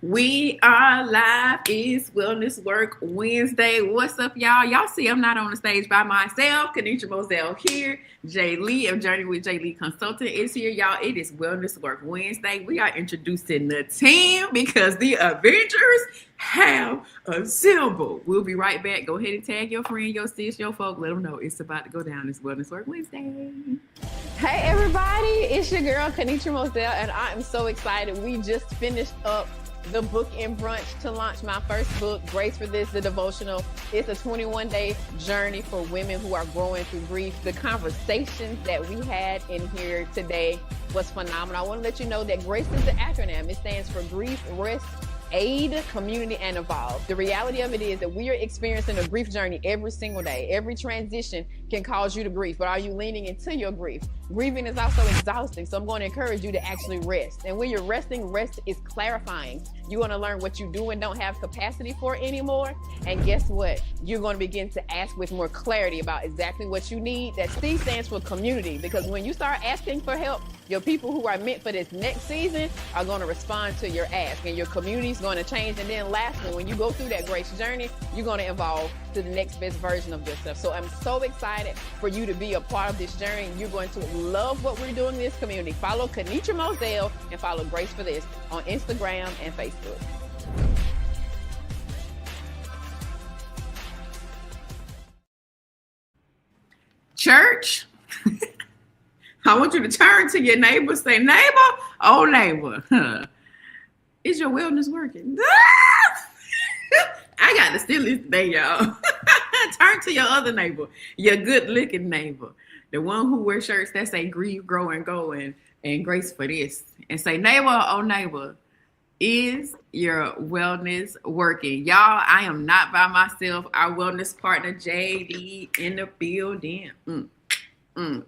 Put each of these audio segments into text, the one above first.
We are live. It's Wellness Work Wednesday. What's up, y'all? Y'all see I'm not on the stage by myself. Kanisha Moselle here. Jay Lee of Journey with Jay Lee Consultant is here, y'all. It is Wellness Work Wednesday. We are introducing the team because the Avengers have assembled. We'll be right back. Go ahead and tag your friend, your sis, your folk. Let them know it's about to go down. It's Wellness Work Wednesday. Hey everybody, it's your girl Kanisha Moselle, and I am so excited. We just finished up the book and brunch to launch my first book, Grace for This, the devotional. It's a 21-day journey for women who are growing through grief. The conversations that we had in here today was phenomenal. I want to let you know that GRACE is the acronym. It stands for Grief, Rest, Aid, Community, and Evolve. The reality of it is that we are experiencing a grief journey every single day. Every transition can cause you to grief, but are you leaning into your grief? Grieving is also exhausting, so I'm going to encourage you to actually rest. And when you're resting, rest is clarifying. You're going to learn what you do and don't have capacity for anymore. And guess what? You're going to begin to ask with more clarity about exactly what you need. That C stands for community, because when you start asking for help, your people who are meant for this next season are going to respond to your ask, and your community is going to change. And then lastly, when you go through that grace journey, you're going to evolve to the next best version of yourself. So I'm so excited for you to be a part of this journey. You're going to love what we're doing in this community. Follow Kanisha Moselle and follow Grace for This on Instagram and Facebook. Church, I want you to turn to your neighbor, say, neighbor, oh neighbor, is your wellness working? I got to steal this today, y'all. Turn to your other neighbor, your good looking neighbor, the one who wears shirts that say grieve, grow, and go, and grace for this, and say, neighbor, oh neighbor, is your wellness working? Y'all, I am not by myself. Our wellness partner, JD, in the building.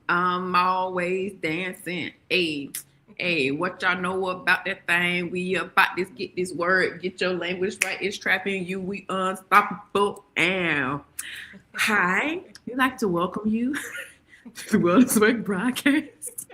I'm always dancing. Hey, what y'all know about that thing? We about to get this word. Get your language right. It's trapping you. We unstoppable. And hi, we'd like to welcome you to the Wellness Work broadcast.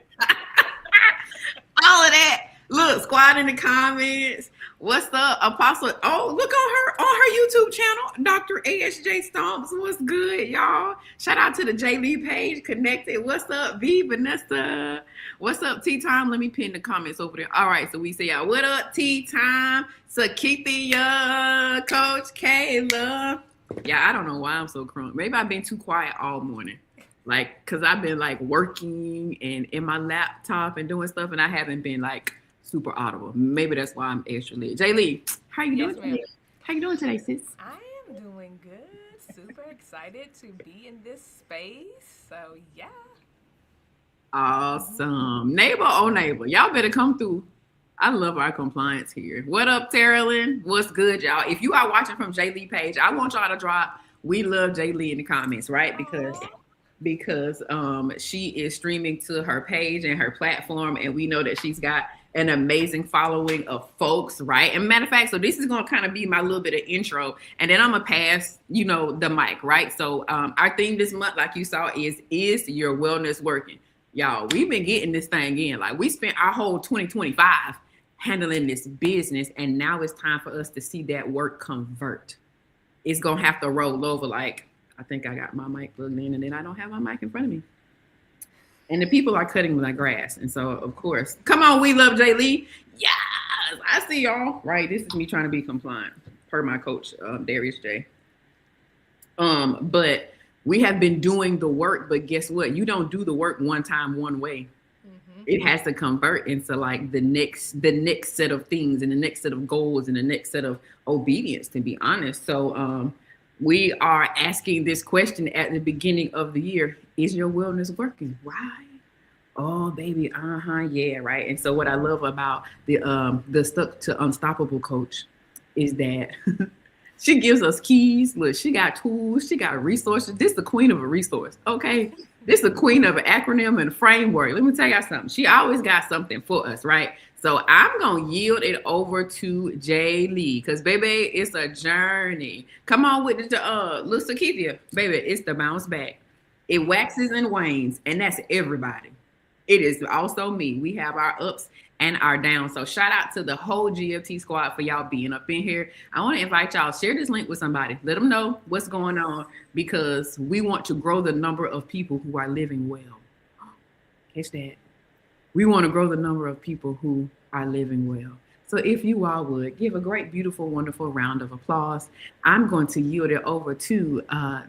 All of that. Look, squad in the comments. What's up, Apostle? Oh, look on her YouTube channel, Dr. ASJ Stomps. What's good, y'all? Shout out to the J Lee page connected. What's up, V Vanessa? What's up, Tea Time? Let me pin the comments over there. All right, so we say, y'all, what up, Tea Time? Sakithia, Coach Kayla. Yeah, I don't know why I'm so crunk. Maybe I've been too quiet all morning. Like, cause I've been like working and in my laptop and doing stuff, and I haven't been like super audible. Maybe that's why I'm extra lit. Jay Lee, how you doing today? How you doing today, sis? I am doing good. Super excited to be in this space. So yeah. Awesome. Neighbor, oh neighbor. Y'all better come through. I love our compliance here. What up, Terrellyn? What's good, y'all? If you are watching from Jay Lee page, I want y'all to drop "We love Jay Lee" in the comments, right? Because she is streaming to her page and her platform, and we know that she's got an amazing following of folks, right? And matter of fact, so this is going to kind of be my little bit of intro, and then I'm going to pass, the mic, right? So our theme this month, like you saw, is your wellness working? Y'all, we've been getting this thing in. Like, we spent our whole 2025 handling this business, and now it's time for us to see that work convert. It's going to have to roll over. Like, I think I got my mic plugged in, and then I don't have my mic in front of me. And the people are cutting my grass. And so, of course, come on, we love Jay Lee. Yes, I see y'all. Right, this is me trying to be compliant, per my coach, Darius J. But we have been doing the work, but guess what? You don't do the work one time, one way. Mm-hmm. It has to convert into like the next set of things, and the next set of goals, and the next set of obedience, to be honest. So we are asking this question at the beginning of the year: is your wellness working? Why? Oh, baby, yeah, right. And so what I love about the Stuck to Unstoppable coach is that she gives us keys. Look, she got tools, she got resources. This is the queen of a resource, okay? This is the queen of an acronym and a framework. Let me tell y'all something. She always got something for us, right? So I'm going to yield it over to Jay Lee, because, baby, it's a journey. Come on with the little Sakithia. Baby, it's the bounce back. It waxes and wanes, and that's everybody. It is also me. We have our ups and our downs. So shout out to the whole GFT squad for y'all being up in here. I want to invite y'all, share this link with somebody. Let them know what's going on because we want to grow the number of people who are living well. Catch that. We want to grow the number of people who are living well. So if you all would give a great, beautiful, wonderful round of applause, I'm going to yield it over to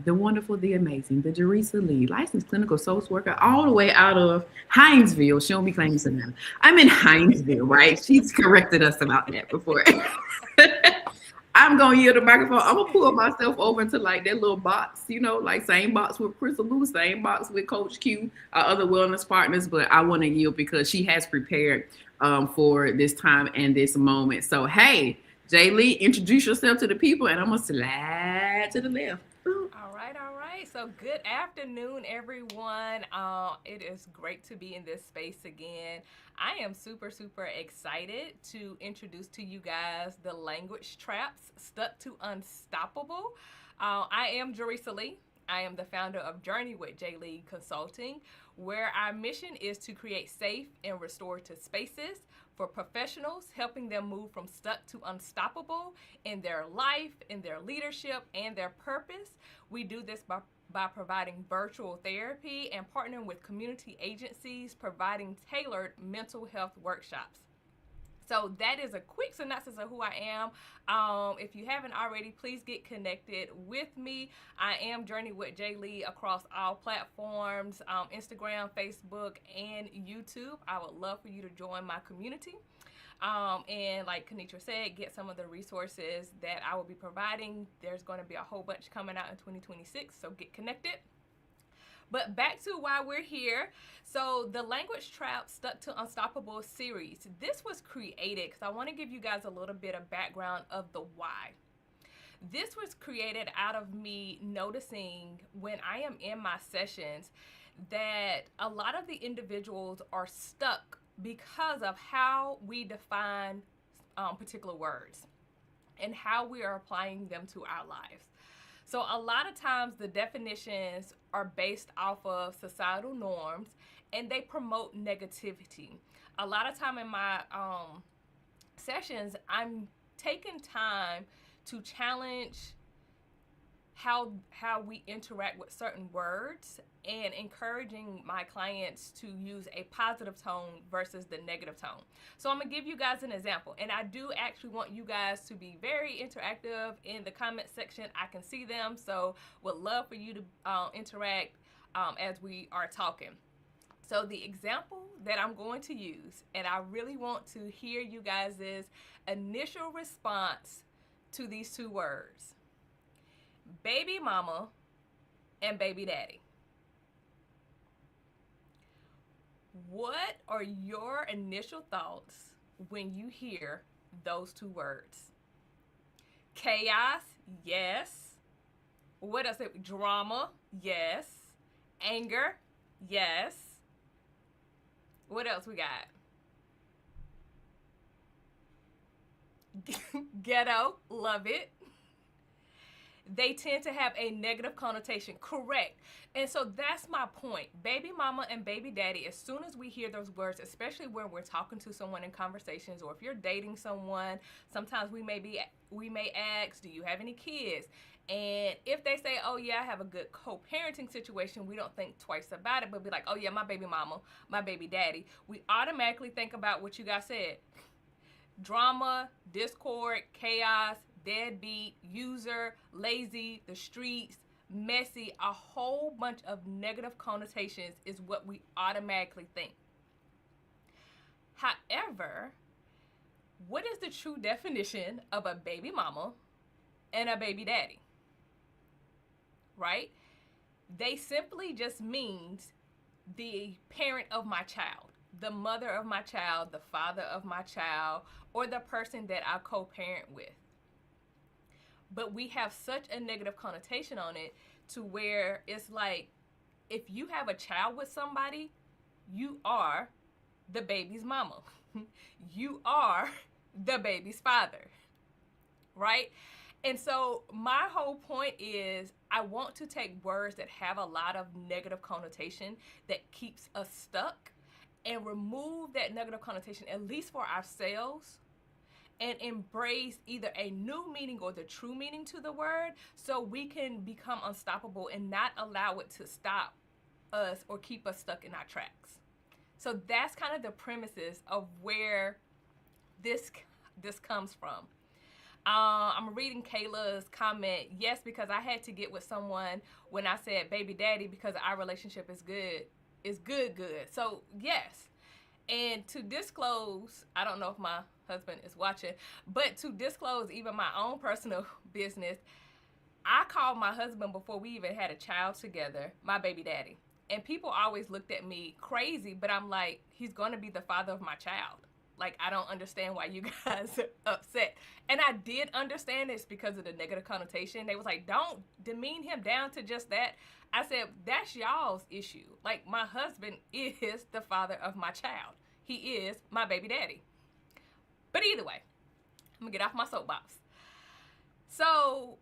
the wonderful, the amazing, the Jerisa Lee, licensed clinical social worker, all the way out of Hinesville. She won't be claiming Savannah. I'm in Hinesville, right? She's corrected us about that before. I'm gonna yield the microphone. I'm gonna pull myself over into like that little box, you know, like same box with Crystal Lou, same box with Coach Q, our other wellness partners. But I want to yield because she has prepared for this time and this moment. So hey, Jay Lee, introduce yourself to the people, and I'm gonna slide to the left. All right, all right. So good afternoon, everyone. It is great to be in this space again. I am super, super excited to introduce to you guys the language traps stuck to unstoppable. I am Jerisa Lee. I am the founder of Journey with Jay Lee Consulting, where our mission is to create safe and restorative spaces for professionals, helping them move from stuck to unstoppable in their life, in their leadership, and their purpose. We do this by providing virtual therapy and partnering with community agencies, providing tailored mental health workshops. So that is a quick synopsis of who I am. If you haven't already, please get connected with me. I am Journey with Jay Lee across all platforms, Instagram, Facebook, and YouTube. I would love for you to join my community. And like Kenitra said, get some of the resources that I will be providing. There's going to be a whole bunch coming out in 2026, so get connected. But back to why we're here. So the Language Trap Stuck to Unstoppable series, this was created because I want to give you guys a little bit of background of the why. This was created out of me noticing when I am in my sessions that a lot of the individuals are stuck because of how we define particular words and how we are applying them to our lives. So a lot of times the definitions are based off of societal norms and they promote negativity. A lot of time in my sessions, I'm taking time to challenge how we interact with certain words and encouraging my clients to use a positive tone versus the negative tone. So I'm gonna give you guys an example, and I do actually want you guys to be very interactive in the comment section. I can see them, so would love for you to interact as we are talking. So the example that I'm going to use, and I really want to hear you guys' initial response to these two words: baby mama and baby daddy. What are your initial thoughts when you hear those two words? Chaos, yes. What else? Drama, yes. Anger, yes. What else we got? Ghetto, love it. They tend to have a negative connotation, correct. And so that's my point. Baby mama and baby daddy, as soon as we hear those words, especially when we're talking to someone in conversations, or if you're dating someone, sometimes we may ask, do you have any kids? And if they say, oh yeah, I have a good co-parenting situation, we don't think twice about it, but be like, oh yeah, my baby mama, my baby daddy. We automatically think about what you guys said: drama, discord, chaos, deadbeat, user, lazy, the streets, messy. A whole bunch of negative connotations is what we automatically think. However, what is the true definition of a baby mama and a baby daddy? Right? They simply just means the parent of my child, the mother of my child, the father of my child, or the person that I co-parent with. But we have such a negative connotation on it to where it's like, if you have a child with somebody, you are the baby's mama. You are the baby's father, right? And so my whole point is, I want to take words that have a lot of negative connotation that keeps us stuck, and remove that negative connotation, at least for ourselves, and embrace either a new meaning or the true meaning to the word, so we can become unstoppable and not allow it to stop us or keep us stuck in our tracks. So that's kind of the premises of where this comes from. I'm reading Kayla's comment. Yes, because I had to get with someone when I said baby daddy, because our relationship is good. So yes. And to disclose, I don't know if my husband is watching, but to disclose even my own personal business, I called my husband before we even had a child together, my baby daddy. And people always looked at me crazy, but I'm like, he's going to be the father of my child. Like, I don't understand why you guys are upset. And I did understand this because of the negative connotation. They was like, don't demean him down to just that. I said, that's y'all's issue. Like, my husband is the father of my child. He is my baby daddy. But either way, I'm going to get off my soapbox. So,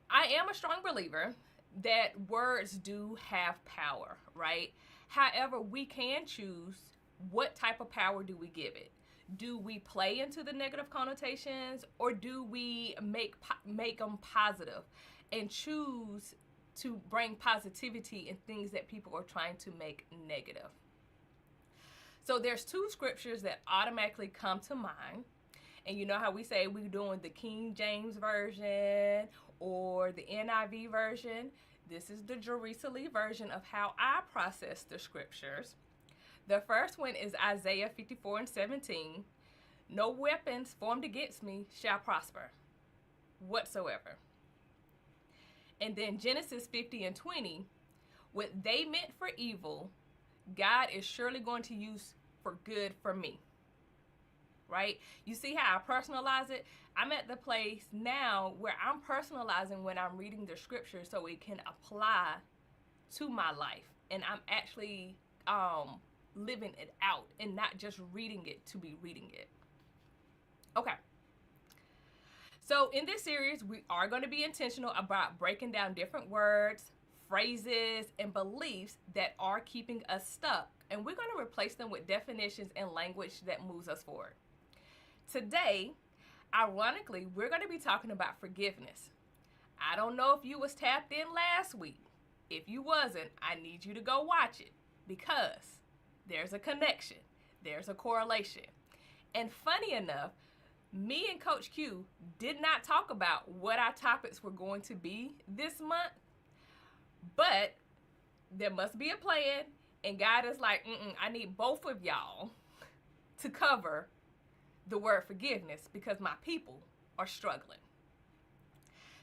I am a strong believer that words do have power, right? However, we can choose what type of power do we give it. Do we play into the negative connotations, or do we make them positive and choose to bring positivity in things that people are trying to make negative? So there's two scriptures that automatically come to mind. And you know how we say we're doing the King James Version or the NIV version. This is the Jerisa Lee version of how I process the scriptures. The first one is Isaiah 54:17. No weapons formed against me shall prosper whatsoever. And then Genesis 50:20. What they meant for evil, God is surely going to use for good for me. Right? You see how I personalize it? I'm at the place now where I'm personalizing when I'm reading the scripture so it can apply to my life. And I'm actually living it out and not just reading it to be reading it. Okay. So in this series, we are going to be intentional about breaking down different words, phrases, and beliefs that are keeping us stuck. And we're going to replace them with definitions and language that moves us forward. Today, ironically, we're going to be talking about forgiveness. I don't know if you was tapped in last week. If you wasn't, I need you to go watch it, because there's a connection. There's a correlation. And funny enough, me and Coach Q did not talk about what our topics were going to be this month, but there must be a plan, and God is like, I need both of y'all to cover the word forgiveness because my people are struggling.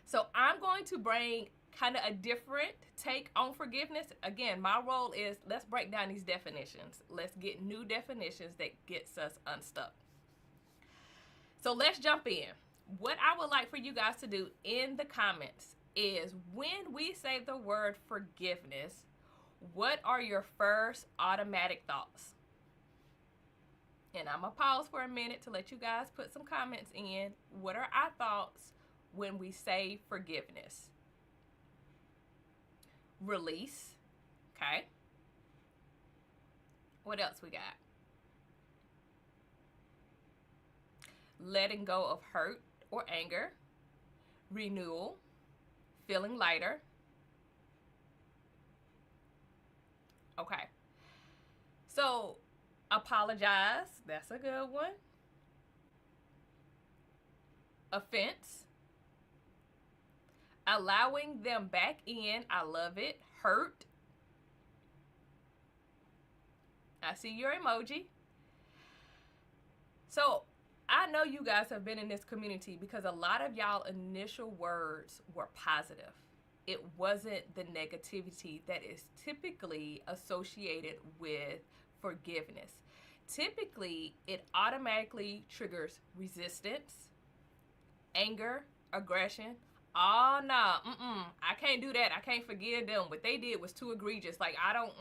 So I'm going to bring kind of a different take on forgiveness. Again, my role is, let's break down these definitions. Let's get new definitions that gets us unstuck. So let's jump in. What I would like for you guys to do in the comments is, when we say the word forgiveness, what are your first automatic thoughts? And I'm going to pause for a minute to let you guys put some comments in. What are our thoughts when we say forgiveness? Release. Okay. What else we got? Letting go of hurt or anger. Renewal. Feeling lighter. Okay. So, apologize. That's a good one. Offense. Allowing them back in. I love it. Hurt. I see your emoji. So, I know you guys have been in this community because a lot of y'all initial words were positive. It wasn't the negativity that is typically associated with forgiveness. Typically, it automatically triggers resistance, anger, aggression. Oh, no, I can't do that. I can't forgive them. What they did was too egregious. Like, I don't,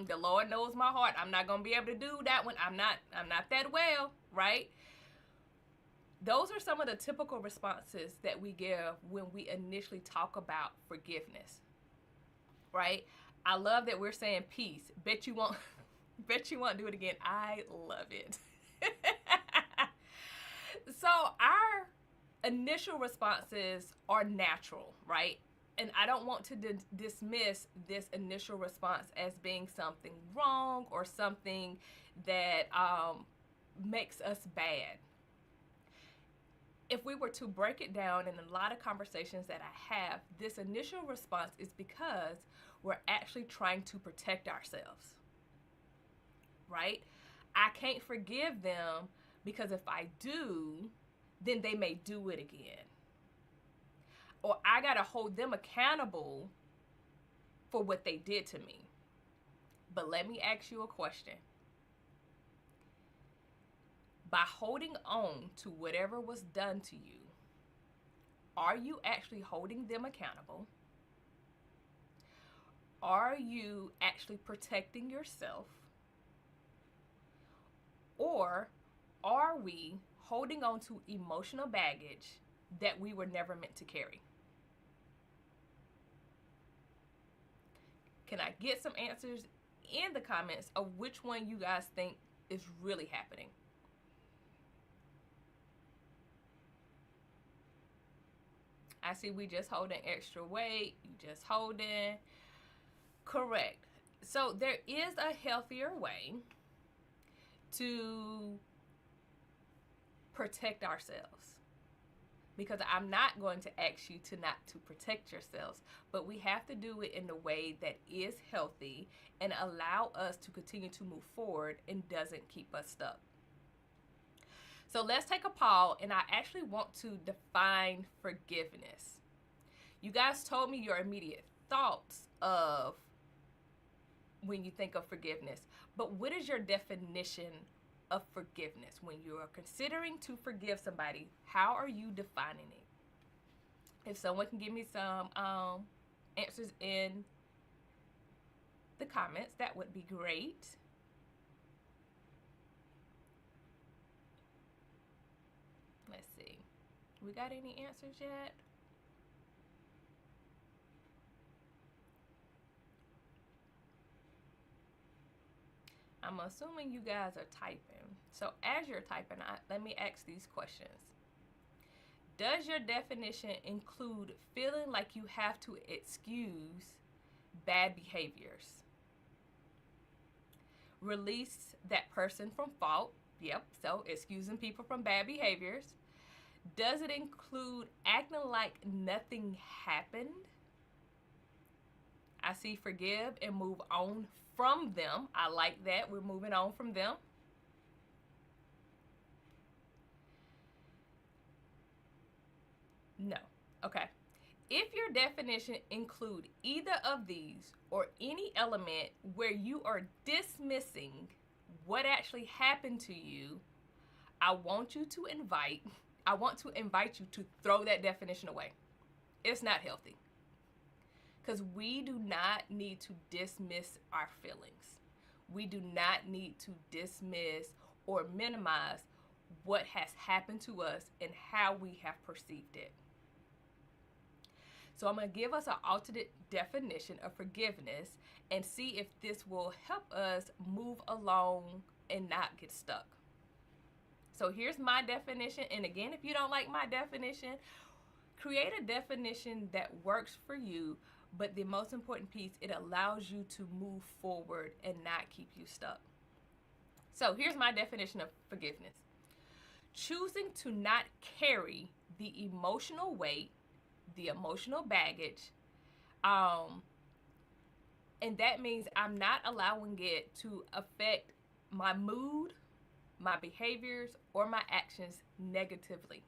The Lord knows my heart. I'm not going to be able to do that one. I'm not that well, right? Those are some of the typical responses that we give when we initially talk about forgiveness, right? I love that we're saying peace. Bet you won't bet you won't do it again. I love it. So our initial responses are natural, right? And I don't want to dismiss this initial response as being something wrong or something that makes us bad. If we were to break it down in a lot of conversations that I have, this initial response is because we're actually trying to protect ourselves, right? I can't forgive them because if I do, then they may do it again. Or I got to hold them accountable for what they did to me. But let me ask you a question. By holding on to whatever was done to you, are you actually holding them accountable? Are you actually protecting yourself? Or are we holding on to emotional baggage that we were never meant to carry? Can I get some answers in the comments of which one you guys think is really happening? I see we just holding extra weight. You just holding. Correct. So there is a healthier way to protect ourselves. Because I'm not going to ask you to not to protect yourselves, but we have to do it in a way that is healthy and allow us to continue to move forward and doesn't keep us stuck. So let's take a pause, and I actually want to define forgiveness. You guys told me your immediate thoughts of when you think of forgiveness, but what is your definition of forgiveness? When you are considering to forgive somebody, how are you defining it? If someone can give me some answers in the comments, that would be great. Let's see. We got any answers yet? I'm assuming you guys are typing. So as you're typing, let me ask these questions. Does your definition include feeling like you have to excuse bad behaviors? Release that person from fault. Yep, so excusing people from bad behaviors. Does it include acting like nothing happened? I see forgive and move on from them. I like that. We're moving on from them. No. Okay. If your definition include either of these or any element where you are dismissing what actually happened to you, I want to invite you to throw that definition away. It's not healthy. Because we do not need to dismiss our feelings. We do not need to dismiss or minimize what has happened to us and how we have perceived it. So I'm going to give us an alternate definition of forgiveness and see if this will help us move along and not get stuck. So here's my definition. And again, if you don't like my definition, create a definition that works for you. But the most important piece, it allows you to move forward and not keep you stuck. So here's my definition of forgiveness. Choosing to not carry the emotional weight, the emotional baggage, and that means I'm not allowing it to affect my mood, my behaviors, or my actions negatively,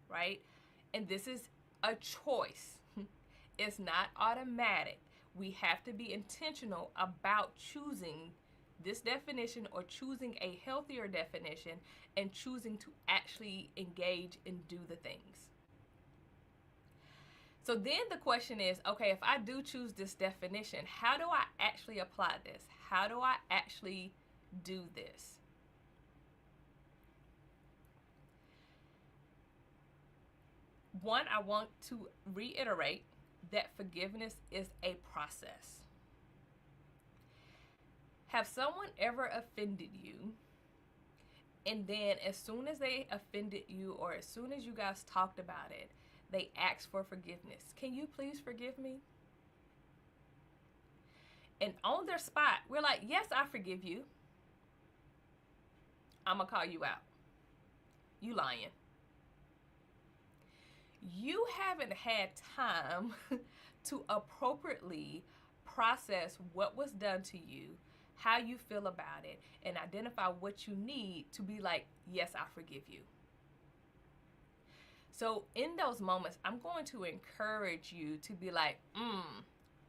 right? And this is a choice. It's not automatic. We have to be intentional about choosing this definition or choosing a healthier definition and choosing to actually engage and do the things. So then the question is, okay, if I do choose this definition, how do I actually apply this? How do I actually do this? One, I want to reiterate that forgiveness is a process. Have someone ever offended you, and then as soon as they offended you, or as soon as you guys talked about it, they asked for forgiveness? Can you please forgive me? And on their spot, we're like, yes, I forgive you. I'm going to call you out. You lying. You haven't had time to appropriately process what was done to you, how you feel about it, and identify what you need to be like, yes, I forgive you. So in those moments, I'm going to encourage you to be like,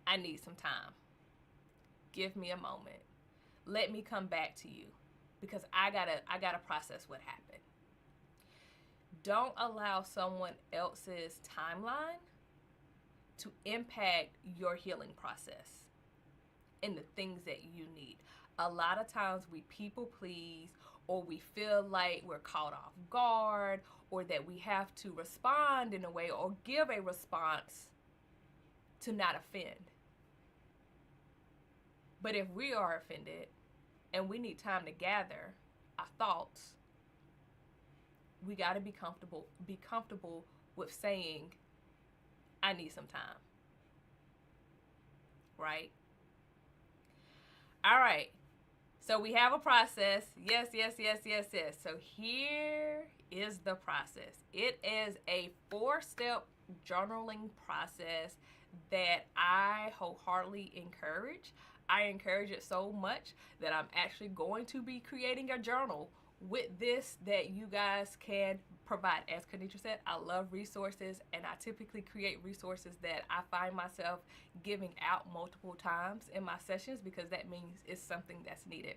I need some time. Give me a moment. Let me come back to you, because I gotta process what happened. Don't allow someone else's timeline to impact your healing process and the things that you need. A lot of times we people please, or we feel like we're caught off guard, or that we have to respond in a way or give a response to not offend. But if we are offended and we need time to gather our thoughts, we got to be comfortable with saying, I need some time. Right? All right. So we have a process. Yes. So here is the process. It is a 4-step journaling process that I wholeheartedly encourage. I encourage it so much that I'm actually going to be creating a journal with this that you guys can provide. As Kenitra said, I love resources, and I typically create resources that I find myself giving out multiple times in my sessions, because that means it's something that's needed.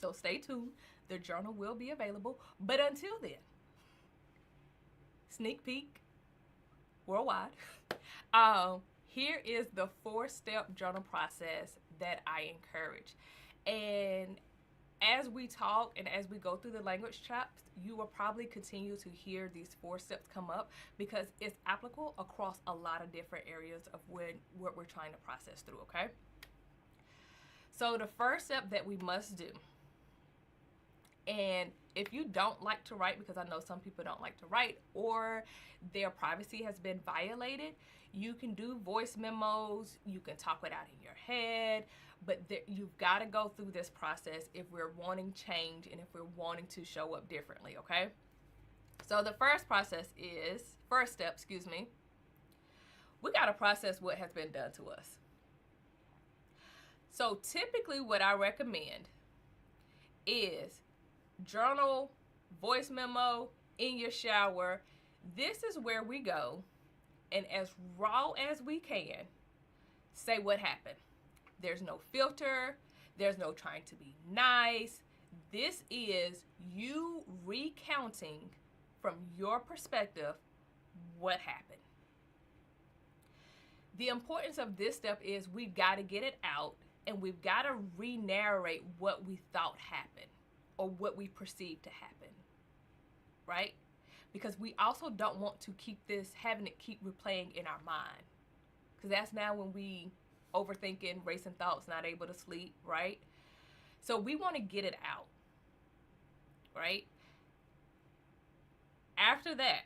So stay tuned. The journal will be available. But until then, sneak peek worldwide. Here is the 4-step journal process that I encourage. And as we talk and as we go through the language chops, you will probably continue to hear these 4 steps come up, because it's applicable across a lot of different areas of what we're trying to process through, okay? So the first step that we must do, and if you don't like to write, because I know some people don't like to write, or their privacy has been violated, you can do voice memos, you can talk it out in your head, but you've got to go through this process if we're wanting change and if we're wanting to show up differently, okay? So the first step, we got to process what has been done to us. So typically what I recommend is journal, voice memo, in your shower. This is where we go, and as raw as we can, say what happened. There's no filter. There's no trying to be nice. This is you recounting from your perspective what happened. The importance of this step is we've got to get it out, and we've got to re-narrate what we thought happened or what we perceived to happen, right? Because we also don't want to keep having it keep replaying in our mind, because that's now when we overthinking, racing thoughts, not able to sleep, right? So we want to get it out, right? After that,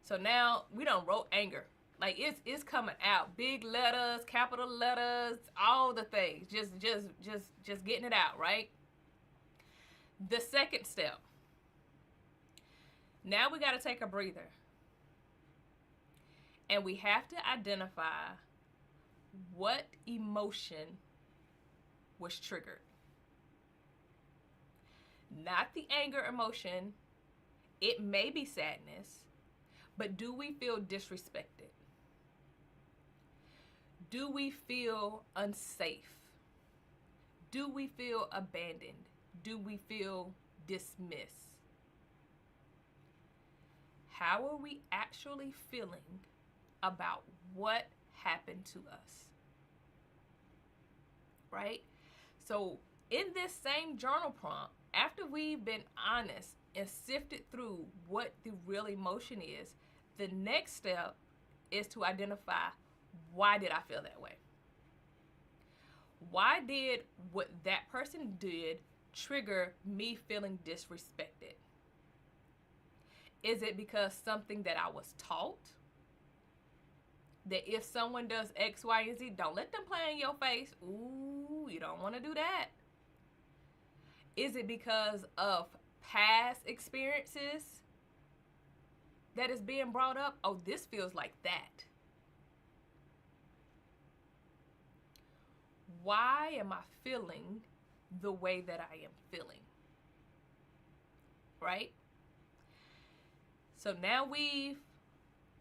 so now we done wrote anger. Like it's coming out. Big letters, capital letters, all the things. Just getting it out, right? The second step. Now we got to take a breather. And we have to identify what emotion was triggered. Not the anger emotion. It may be sadness, but do we feel disrespected? Do we feel unsafe? Do we feel abandoned? Do we feel dismissed? How are we actually feeling about what happened to us? Right? So in this same journal prompt, after we've been honest and sifted through what the real emotion is, the next step is to identify, why did I feel that way? Why did what that person did trigger me feeling disrespected? Is it because something that I was taught? That if someone does X, Y, and Z, don't let them play in your face. Ooh, you don't want to do that. Is it because of past experiences that is being brought up? Oh, this feels like that. Why am I feeling the way that I am feeling? Right? So now we've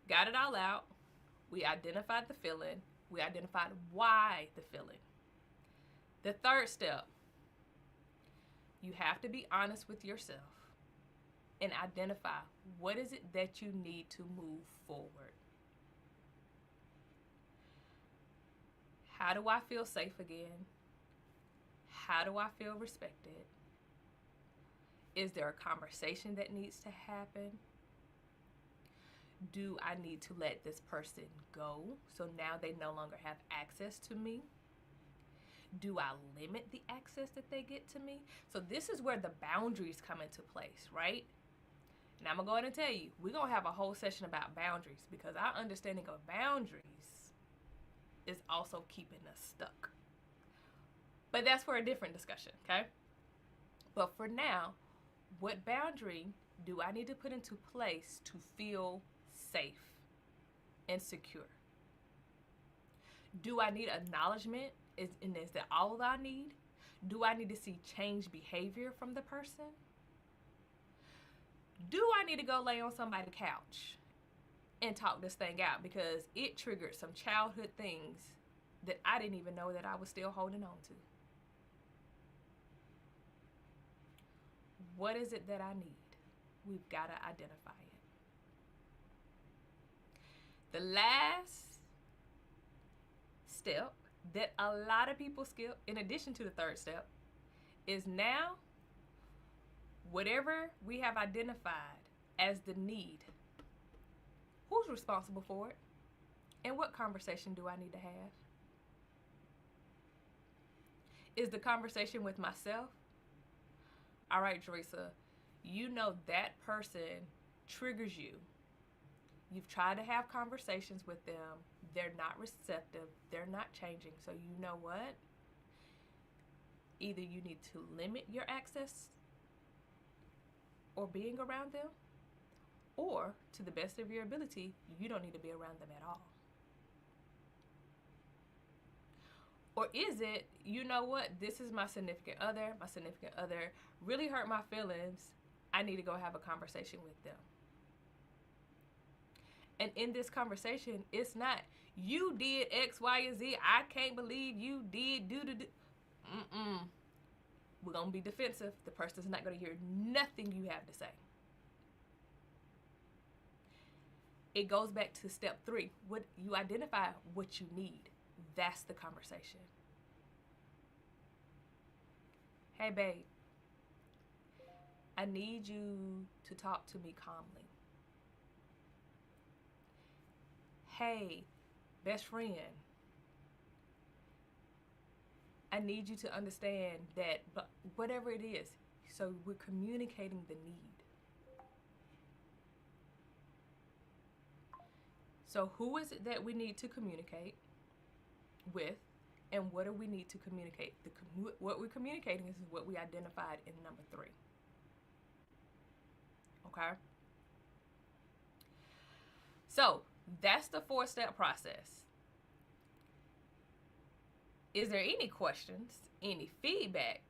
got it all out. We identified the feeling. We identified why the feeling. The third step, you have to be honest with yourself and identify what is it that you need to move forward. How do I feel safe again? How do I feel respected? Is there a conversation that needs to happen? Do I need to let this person go so now they no longer have access to me? Do I limit the access that they get to me? So this is where the boundaries come into place, right? And I'm going to go ahead and tell you, we're going to have a whole session about boundaries because our understanding of boundaries is also keeping us stuck. But that's for a different discussion, okay? But for now, what boundary do I need to put into place to feel safe and secure? Do I need acknowledgement? Is that all I need? Do I need to see change behavior from the person? Do I need to go lay on somebody's couch and talk this thing out because it triggered some childhood things that I didn't even know that I was still holding on to? What is it that I need? We've got to identify it. The last step that a lot of people skip, in addition to the third step, is now whatever we have identified as the need, who's responsible for it? And what conversation do I need to have? Is the conversation with myself? All right, Teresa, you know that person triggers you. You've tried to have conversations with them. They're not receptive. They're not changing. So you know what? Either you need to limit your access or being around them, or to the best of your ability, you don't need to be around them at all. Or is it, you know what, this is my significant other really hurt my feelings, I need to go have a conversation with them. And in this conversation, it's not, you did X, Y, and Z, I can't believe you did do. We're going to be defensive. The person's not going to hear nothing you have to say. It goes back to step 3. What you identify what you need. That's the conversation. Hey, babe, I need you to talk to me calmly. Hey, best friend, I need you to understand that, but whatever it is, so we're communicating the need. So who is it that we need to communicate with, and what do we need to communicate? What we're communicating is what we identified in number 3. Okay? So that's the 4-step process. Is there any questions, any feedback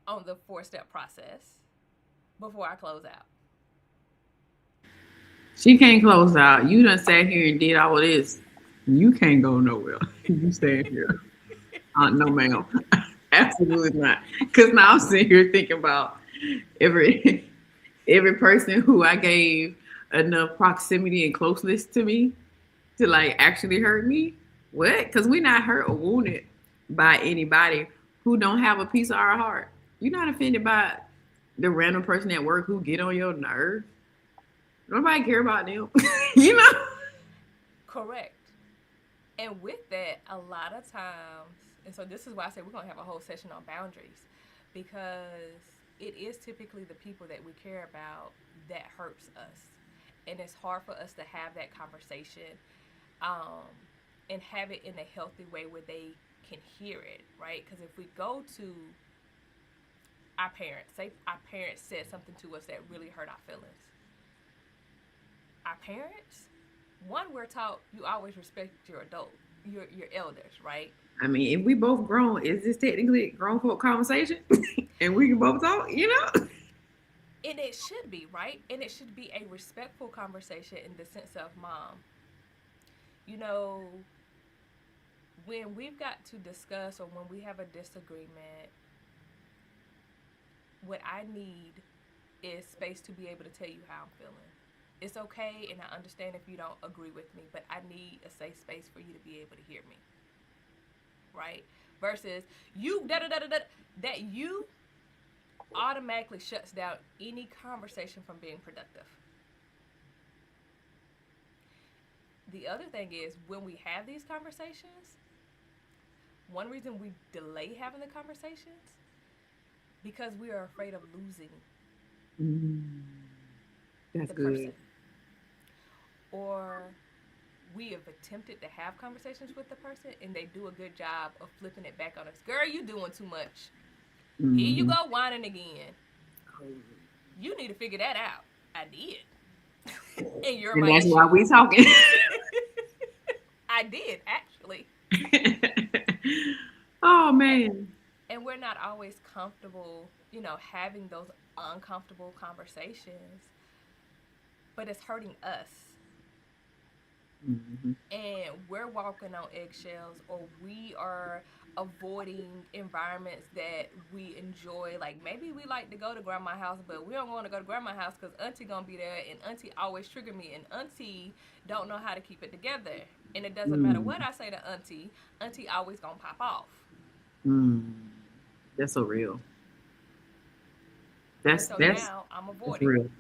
on the 4-step process before I close out? She can't close out. You done sat here and did all of this. You can't go nowhere. You stay here. No, ma'am. Absolutely not. Because now I'm sitting here thinking about every person who I gave enough proximity and closeness to me to like actually hurt me. What? Because we're not hurt or wounded by anybody who don't have a piece of our heart. You're not offended by the random person at work who get on your nerve. Nobody care about them. You know? Correct. And with that, a lot of times And so this is why I say we're going to have a whole session on boundaries, because it is typically the people that we care about that hurts us. And it's hard for us to have that conversation, and have it in a healthy way where they can hear it, right? Because if we go to our parents, say our parents said something to us that really hurt our feelings. Our parents, one, we're taught you always respect your your elders, right? I mean, if we both grown, is this technically a grown folk conversation? And we can both talk, you know? And it should be, right? And it should be a respectful conversation in the sense of, Mom, you know, when we've got to discuss or when we have a disagreement, what I need is space to be able to tell you how I'm feeling. It's okay, and I understand if you don't agree with me, but I need a safe space for you to be able to hear me, right? Versus you that you automatically shuts down any conversation from being productive. The other thing is, when we have these conversations, one reason we delay having the conversations, because we are afraid of losing That's the good. person. Or we have attempted to have conversations with the person and they do a good job of flipping it back on us. Girl, you doing too much. Mhm. Here you go whining again. You need to figure that out. I did. And you're And my that's issue. why we talking. I did, actually. Oh man. And we're not always comfortable, you know, having those uncomfortable conversations. But it's hurting us. Mm-hmm. And we're walking on eggshells, or we are avoiding environments that we enjoy. Like, maybe we like to go to grandma's house, but we don't want to go to grandma's house because auntie gonna be there, and auntie always trigger me, and auntie don't know how to keep it together. And it doesn't matter what I say to auntie always gonna pop off. That's so real. And That's so that's now I'm that's avoiding. real.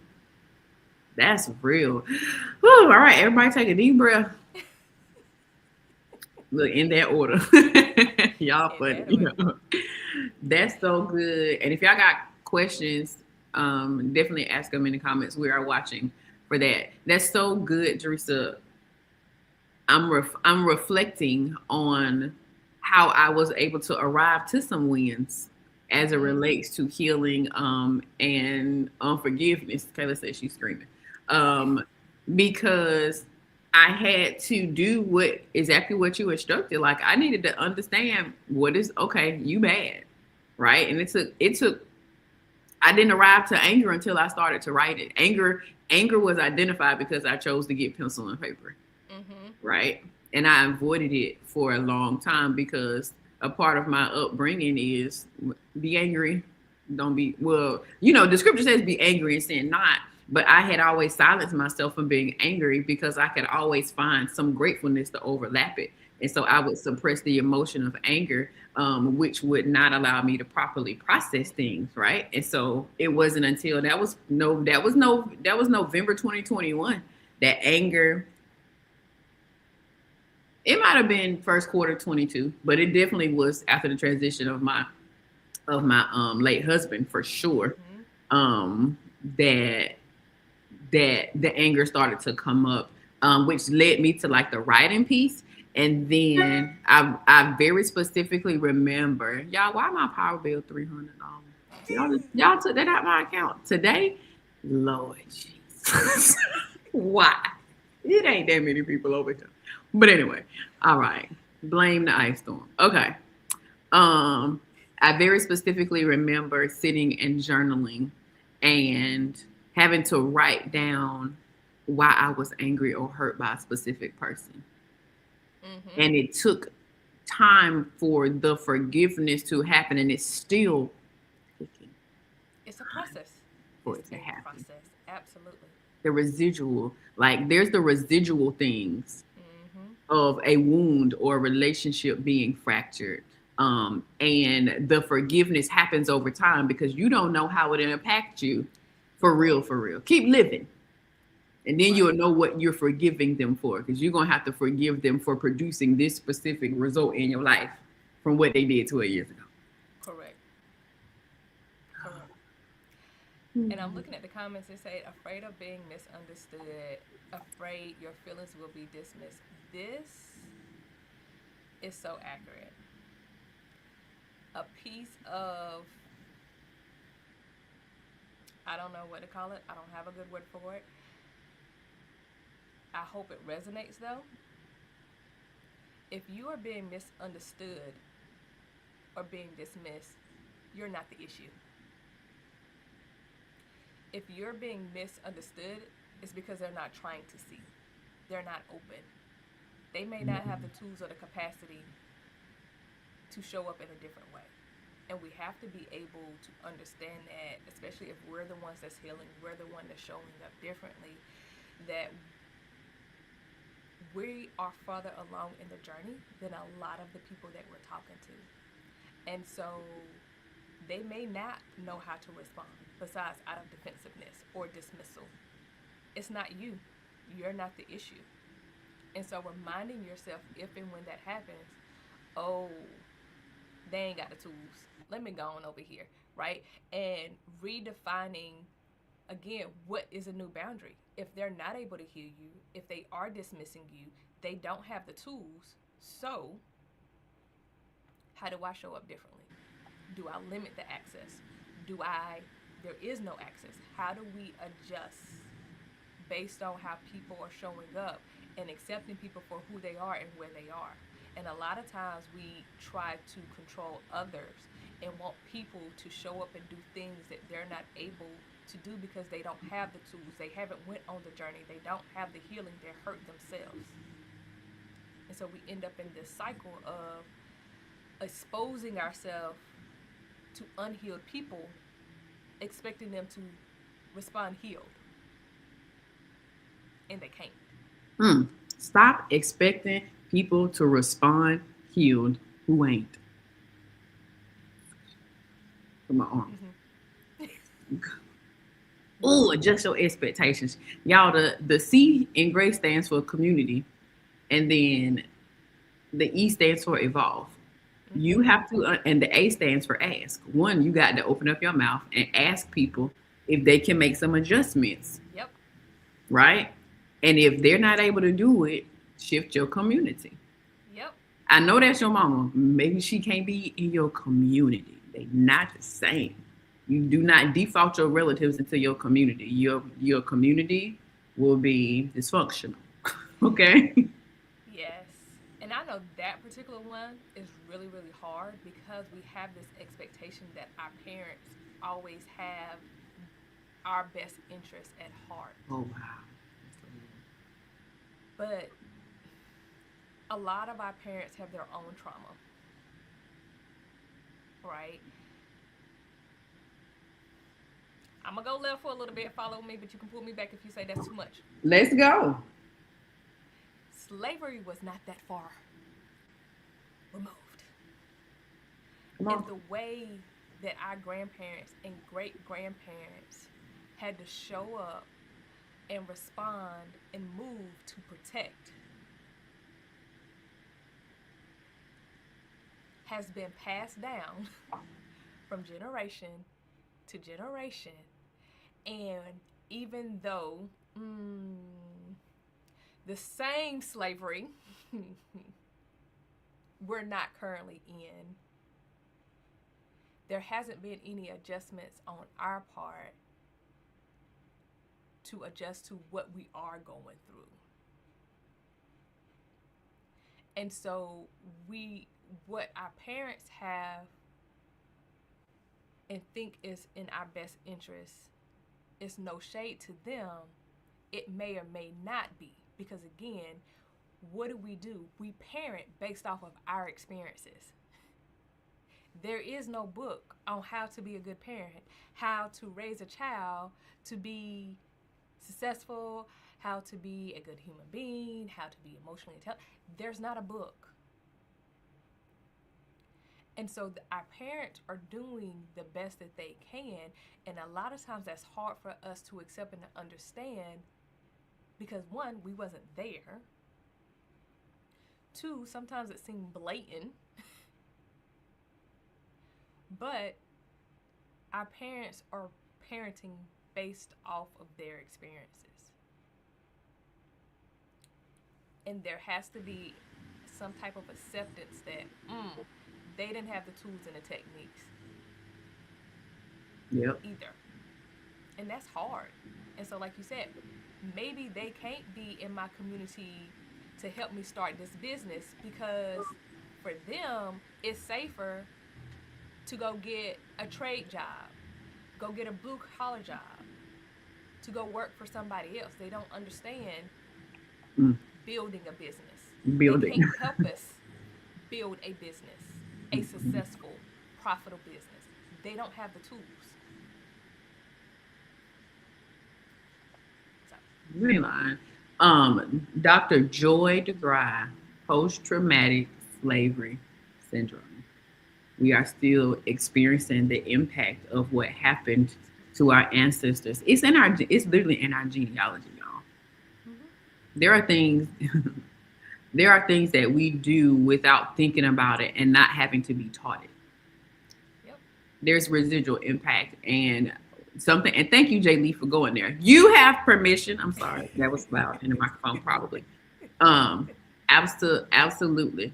That's real. Whew, all right, everybody take a deep breath. Look, in that order. Y'all In funny. that You order. know. That's so good. And if y'all got questions, definitely ask them in the comments. We are watching for that. That's so good, Teresa. I'm reflecting on how I was able to arrive to some wins as it relates to healing and unforgiveness. Kayla says she's screaming. Because I had to do exactly what you instructed. Like, I needed to understand what is okay, you bad, right? And it took I didn't arrive to anger until I started to write it. Anger was identified because I chose to get pencil and paper, right? And I avoided it for a long time because a part of my upbringing is be angry, don't be, well, you know, the scripture says be angry and sin not, but I had always silenced myself from being angry because I could always find some gratefulness to overlap it. And so I would suppress the emotion of anger, which would not allow me to properly process things, right? And so it wasn't until that was November 2021 that anger, it might have been first quarter 22, but it definitely was after the transition of my late husband, for sure. That the anger started to come up, which led me to like the writing piece. And then I very specifically remember, y'all, why my power bill $300? Y'all took that out my account today? Lord Jesus. Why? It ain't that many people over here. But anyway, all right. Blame the ice storm. Okay. I very specifically remember sitting and journaling and having to write down why I was angry or hurt by a specific person. And it took time for the forgiveness to happen, and it's still taking It's a process. for It's it to a happen. process. Absolutely. The residual, like there's the residual things of a wound or a relationship being fractured. And the forgiveness happens over time because you don't know how it impacts you for real, for real. Keep living. And then you'll know what you're forgiving them for, because you're going to have to forgive them for producing this specific result in your life from what they did 12 years ago. Correct. Correct. And I'm looking at the comments that say, afraid of being misunderstood, afraid your feelings will be dismissed. This is so accurate. A piece of, I don't know what to call it. I don't have a good word for it. I hope it resonates though. If you are being misunderstood or being dismissed, you're not the issue. If you're being misunderstood, it's because they're not trying to see. They're not open. They may not have the tools or the capacity to show up in a different way. And we have to be able to understand that, especially if we're the ones that's healing, we're the one that's showing up differently, that we are further along in the journey than a lot of the people that we're talking to. And so they may not know how to respond, besides out of defensiveness or dismissal. It's not you. You're not the issue. And so reminding yourself, if and when that happens, oh, they ain't got the tools. Let me go on over here, right? And redefining, again, what is a new boundary? If they're not able to hear you, if they are dismissing you, they don't have the tools. So how do I show up differently? Do I limit the access? There is no access. How do we adjust based on how people are showing up and accepting people for who they are and where they are? And a lot of times we try to control others and want people to show up and do things that they're not able to do because they don't have the tools. They haven't went on the journey. They don't have the healing. They're hurt themselves. And so we end up in this cycle of exposing ourselves to unhealed people, expecting them to respond healed. And they can't. Stop expecting people to respond healed who ain't. For my arm. Oh, adjust your expectations. Y'all, the C in GRACE stands for community, and then the E stands for evolve. You have to, and the A stands for ask. One, you got to open up your mouth and ask people if they can make some adjustments. Yep. Right? And if they're not able to do it, shift your community. Yep. I know that's your mama. Maybe she can't be in your community. They're not the same. You do not default your relatives into your community. Your community will be dysfunctional. Okay? Yes. And I know that particular one is really, really hard because we have this expectation that our parents always have our best interests at heart. Oh, wow. But a lot of our parents have their own trauma, right? I'm going to go left for a little bit, follow me, but you can pull me back if you say that's too much. Let's go. Slavery was not that far removed. Come on. And the way that our grandparents and great-grandparents had to show up and respond and move to protect has been passed down from generation to generation. And even though the same slavery we're not currently in, there hasn't been any adjustments on our part to adjust to what we are going through. And so what our parents have and think is in our best interest is no shade to them. It may or may not be, because again, what do? We parent based off of our experiences. There is no book on how to be a good parent, how to raise a child to be successful, how to be a good human being, how to be emotionally intelligent. There's not a book. And so our parents are doing the best that they can, and a lot of times that's hard for us to accept and to understand because one, we wasn't there. Two, sometimes it seemed blatant But our parents are parenting based off of their experiences. And there has to be some type of acceptance that they didn't have the tools and the techniques Yep. either. And that's hard. And so, like you said, maybe they can't be in my community to help me start this business because for them, it's safer to go get a trade job, go get a blue collar job, to go work for somebody else. They don't understand building a business. Building. They can't help us build a business, a successful, profitable business. They don't have the tools. So, You ain't lying. Dr. Joy DeGrasse, post-traumatic slavery syndrome. We are still experiencing the impact of what happened to our ancestors. It's literally in our genealogy, y'all. There are things that we do without thinking about it and not having to be taught it. yep. There's residual impact and something. And thank you, Jay Lee, for going there. You have permission. I'm sorry, that was loud in the microphone, probably. Absolutely.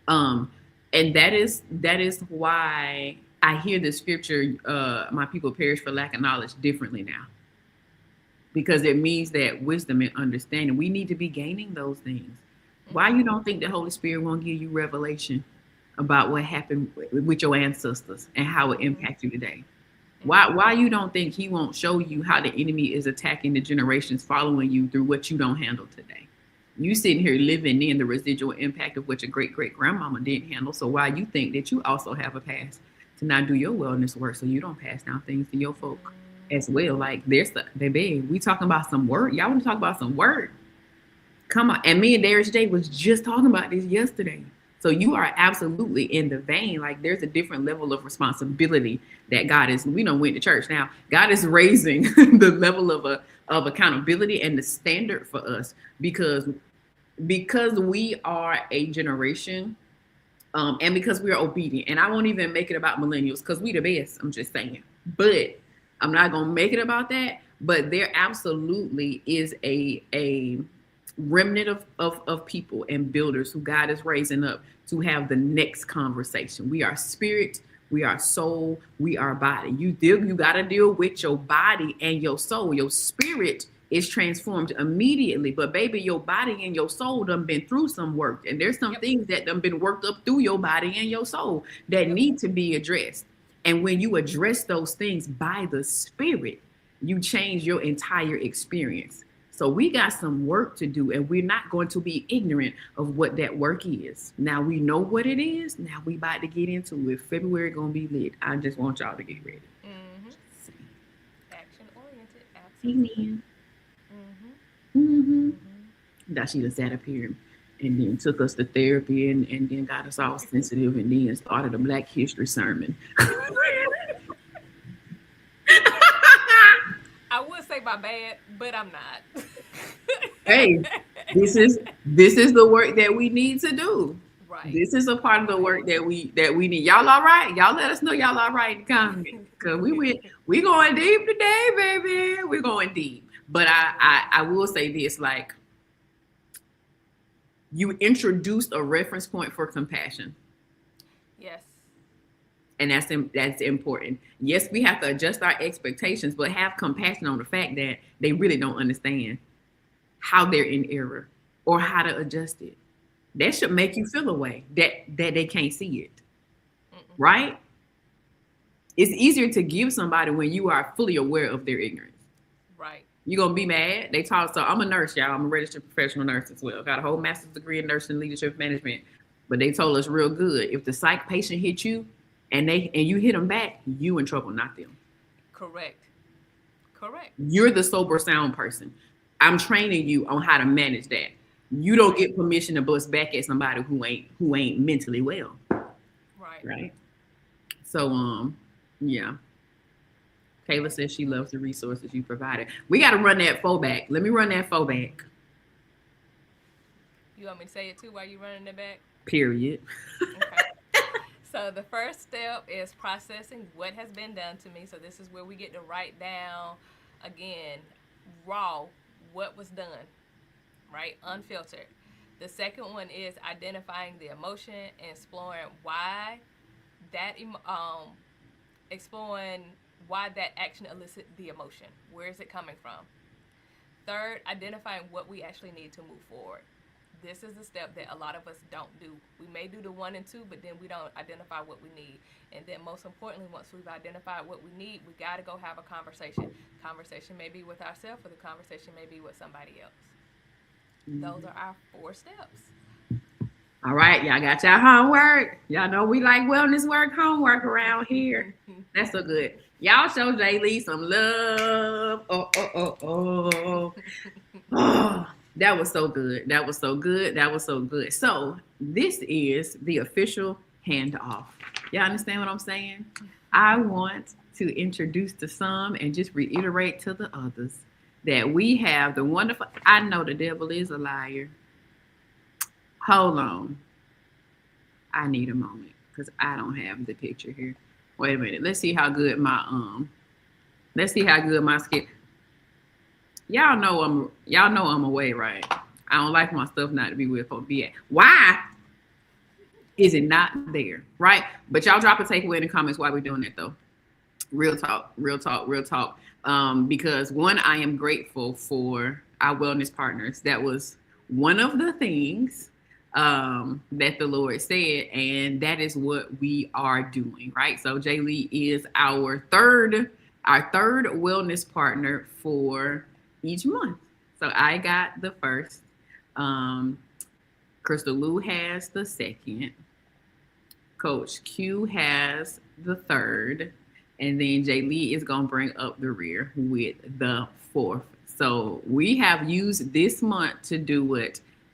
And that is why I hear the scripture, my people perish for lack of knowledge, differently now. Because it means that wisdom and understanding, we need to be gaining those things. Why you don't think the Holy Spirit won't give you revelation about what happened with your ancestors and how it impacts you today? Why you don't think he won't show you how the enemy is attacking the generations following you through what you don't handle today? You sitting here living in the residual impact of what your great-great-grandmama didn't handle. So why you think that you also have a past to not do your wellness work so you don't pass down things to your folk as well? Like baby, we talking about some work. Y'all want to talk about some work? Come on. And me and Darius J was just talking about this yesterday. So you are absolutely in the vein. Like there's a different level of responsibility that God is. We don't went to church now. God is raising the level of accountability and the standard for us because we are a generation and because we are obedient. And I won't even make it about millennials because we the best. I'm just saying. But I'm not gonna make it about that. But there absolutely is a remnant of people and builders who God is raising up to have the next conversation. We are spirit, we are soul, we are body. You got to deal with your body and your soul. Your spirit is transformed immediately, but baby, your body and your soul done been through some work, and there's some things that done been worked up through your body and your soul that need to be addressed. And when you address those things by the spirit, you change your entire experience. So we got some work to do, and we're not going to be ignorant of what that work is. Now we know what it is. Now we about to get into it. February gonna be lit. I just want y'all to get ready. Action oriented. Absolutely. Amen. Now she just sat up here and then took us to therapy and then got us all sensitive and then started a Black History sermon. I would say my bad, but I'm not. Hey, this is the work that we need to do. Right. This is a part of the work that we need. Y'all all right? Y'all let us know y'all all right in the comments. Cause we going deep today, baby. We're going deep. But I will say this, like, you introduced a reference point for compassion. Yes. And that's important. Yes, we have to adjust our expectations, but have compassion on the fact that they really don't understand how they're in error or how to adjust it. That should make you feel a way that they can't see it. Right? It's easier to give somebody when you are fully aware of their ignorance. Right. You're going to be mad. They taught, so I'm a nurse, y'all. I'm a registered professional nurse as well. Got a whole master's degree in nursing leadership management. But they told us real good, if the psych patient hit you and you hit them back, you in trouble, not them. Correct. You're the sober sound person. I'm training you on how to manage that. You don't get permission to bust back at somebody who ain't mentally well. Right. So yeah. Kayla says she loves the resources you provided. We got to run that faux back. Let me run that faux back. You want me to say it too while you running it back? Period. Okay. So the first step is processing what has been done to me. So this is where we get to write down again, raw, what was done, right? Unfiltered. The second one is identifying the emotion and exploring why that exploring why that action elicited the emotion. Where is it coming from? Third, identifying what we actually need to move forward. This is the step that a lot of us don't do. We may do the 1 and 2, but then we don't identify what we need. And then most importantly, once we've identified what we need, we got to go have a conversation. Conversation may be with ourselves, or the conversation may be with somebody else. Those are our 4 steps. All right, y'all got y'all homework. Y'all know we like wellness work, homework around here. That's so good. Y'all show Jay Lee some love. Oh, that was so good. That was so good. That was so good. So this is the official handoff. Y'all understand what I'm saying? I want to introduce to some and just reiterate to the others that we have the wonderful, I know the devil is a liar. Hold on. I need a moment because I don't have the picture here. Wait a minute. Let's see how good my skin. Y'all know I'm away, right? I don't like my stuff not to be where it's supposed to be at. Why is it not there? Right? But y'all drop a takeaway in the comments why we're doing that though. Real talk. Because one, I am grateful for our wellness partners. That was one of the things that the Lord said, and that is what we are doing, right? So Jay Lee is our third wellness partner for each month. So I got the first. Crystal Lou has the second. Coach Q has the third. And then Jay Lee is going to bring up the rear with the fourth. So we have used this month to do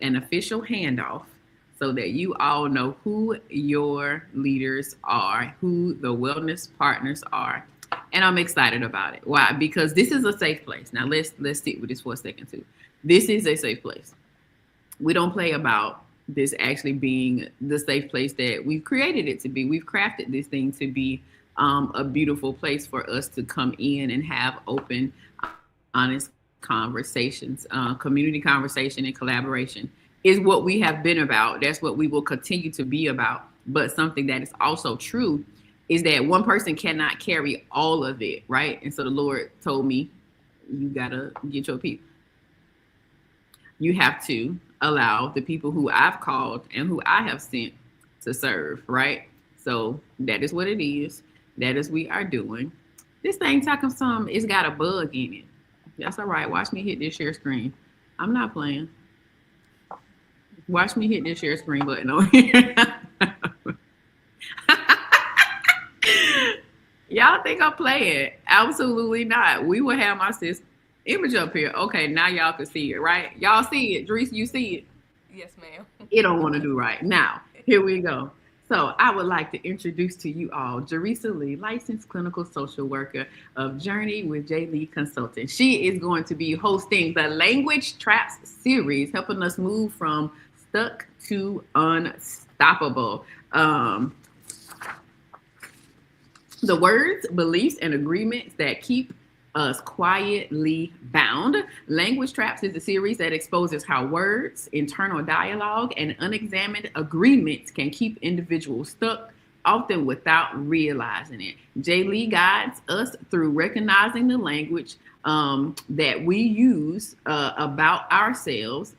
an official handoff so that you all know who your leaders are, who the wellness partners are. And I'm excited about it. Why? Because this is a safe place. Now let's sit with this for a second too. This is a safe place. We don't play about this actually being the safe place that we've created it to be. We've crafted this thing to be a beautiful place for us to come in and have open, honest conversations. Community conversation and collaboration is what we have been about. That's what we will continue to be about. But something that is also true is that one person cannot carry all of it, right? And so the Lord told me, you gotta get your people. You have to allow the people who I've called and who I have sent to serve, right? So that is what it is. That is we are doing. This thing talking some, it's got a bug in it. That's all right. Watch me hit this share screen. I'm not playing. Watch me hit this share screen button over here. Y'all think I'm playing? Absolutely not. We will have my sis image up here. Okay, now y'all can see it, right? Y'all see it. Dries, you see it? Yes, ma'am. It don't want to do right. Now, here we go. So I would like to introduce to you all Jerisa Lee, licensed clinical social worker of Journey with Jay Lee Consulting. She is going to be hosting the Language Traps series, helping us move from stuck to unstoppable. The words, beliefs, and agreements that keep us quietly bound. Language Traps is a series that exposes how words, internal dialogue, and unexamined agreements can keep individuals stuck, often without realizing it. Jay Lee guides us through recognizing the language that we use about ourselves.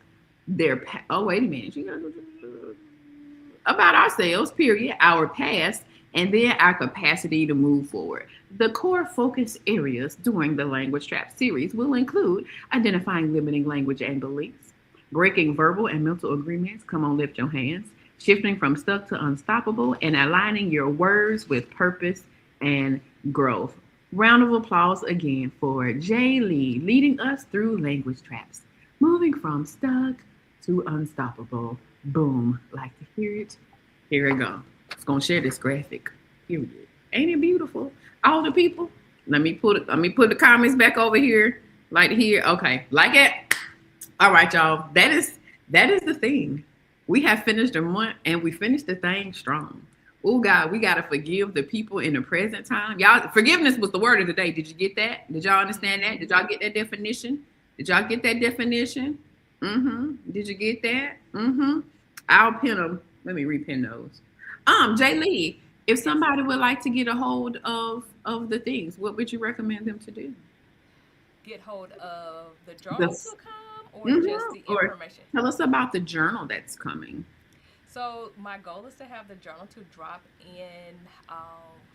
About ourselves, period, our past, and then our capacity to move forward. The core focus areas during the Language Trap series will include identifying limiting language and beliefs, breaking verbal and mental agreements, come on, lift your hands, shifting from stuck to unstoppable, and aligning your words with purpose and growth. Round of applause again for Jay Lee leading us through Language Traps, moving from stuck to unstoppable. Boom. Like to hear it? Here we go. It's gonna share this graphic. Period. Ain't it beautiful? All the people. Let me put the comments back over here. Like here. Okay. Like it. All right, y'all. That is the thing. We have finished a month and we finished the thing strong. Oh God, we gotta forgive the people in the present time. Y'all, forgiveness was the word of the day. Did you get that? Did y'all understand that? Did y'all get that definition? Did y'all get that definition? Mm-hmm. Did you get that? Mm-hmm. I'll pin them. Let me repin those. Jay Lee, if somebody would like to get a hold of the things, what would you recommend them to do? Get hold of the The, journal.com or just mm-hmm. the Or information. tell us about the journal that's coming. So my goal is to have the journal to drop in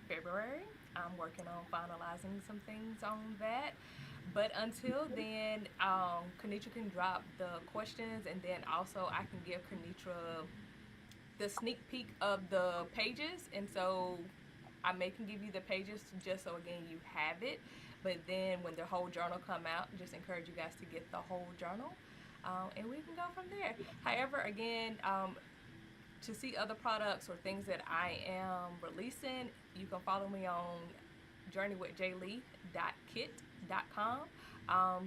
February. I'm working on finalizing some things on that. But until then, Kanitra can drop the questions, and then also I can give Kanitra the sneak peek of the pages. And so I may can give you the pages just so again you have it. But then when the whole journal come out, just encourage you guys to get the whole journal, and we can go from there. However, again, to see other products or things that I am releasing, you can follow me on journeywithjaylee.kit.com.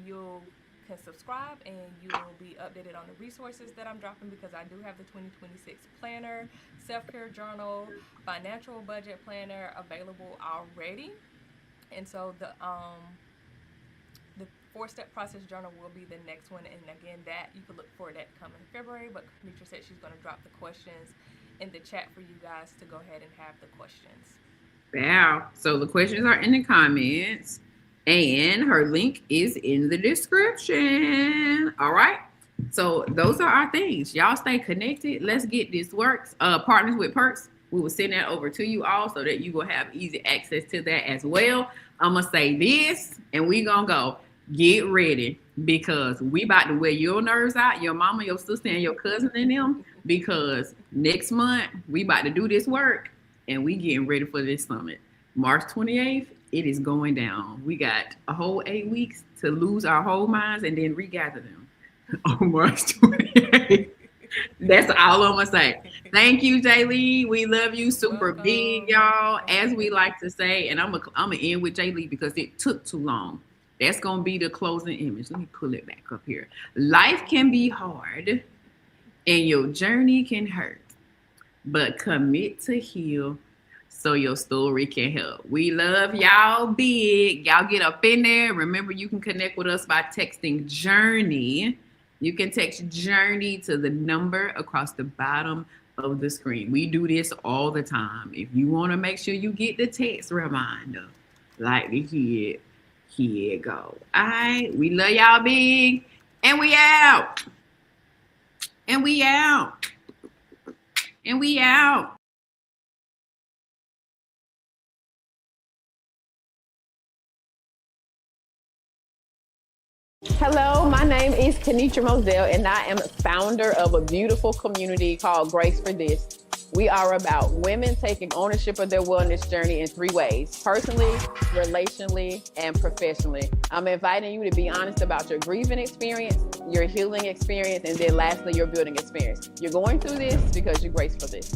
You can subscribe and you'll be updated on the resources that I'm dropping, because I do have the 2026 planner, self-care journal, financial budget planner available already. And so the 4-step process journal will be the next one, and again, that you can look for that coming in February. But Kanitra said she's going to drop the questions in the chat for you guys to go ahead and have the questions. Wow. So the questions are in the comments, and her link is in the description. All right. So those are our things. Y'all stay connected. Let's get this works. Partners with Perks. We will send that over to you all so that you will have easy access to that as well. I'm gonna say this, and we gonna go. Get ready, because we about to wear your nerves out, your mama, your sister, and your cousin and them, because next month we about to do this work, and we getting ready for this summit. March 28th, it is going down. We got a whole 8 weeks to lose our whole minds and then regather them on March 28th. That's all I'm gonna say. Thank you, Jay Lee. We love you super big, y'all. As we like to say, and I'm gonna end with Jay Lee because it took too long. That's gonna be the closing image. Let me pull it back up here. Life can be hard, and your journey can hurt, but commit to heal so your story can help. We love y'all big. Y'all get up in there. Remember, you can connect with us by texting Journey. You can text Journey to the number across the bottom of the screen. We do this all the time. If you want to make sure you get the text reminder, like the kid, here you go. All right. We love y'all big. And we out. And we out. And we out. Hello, my name is Kanitra Moselle, and I am the founder of a beautiful community called Grace for This. We are about women taking ownership of their wellness journey in 3 ways: personally, relationally, and professionally. I'm inviting you to be honest about your grieving experience, your healing experience, and then lastly, your building experience. You're going through this because you're graced for this.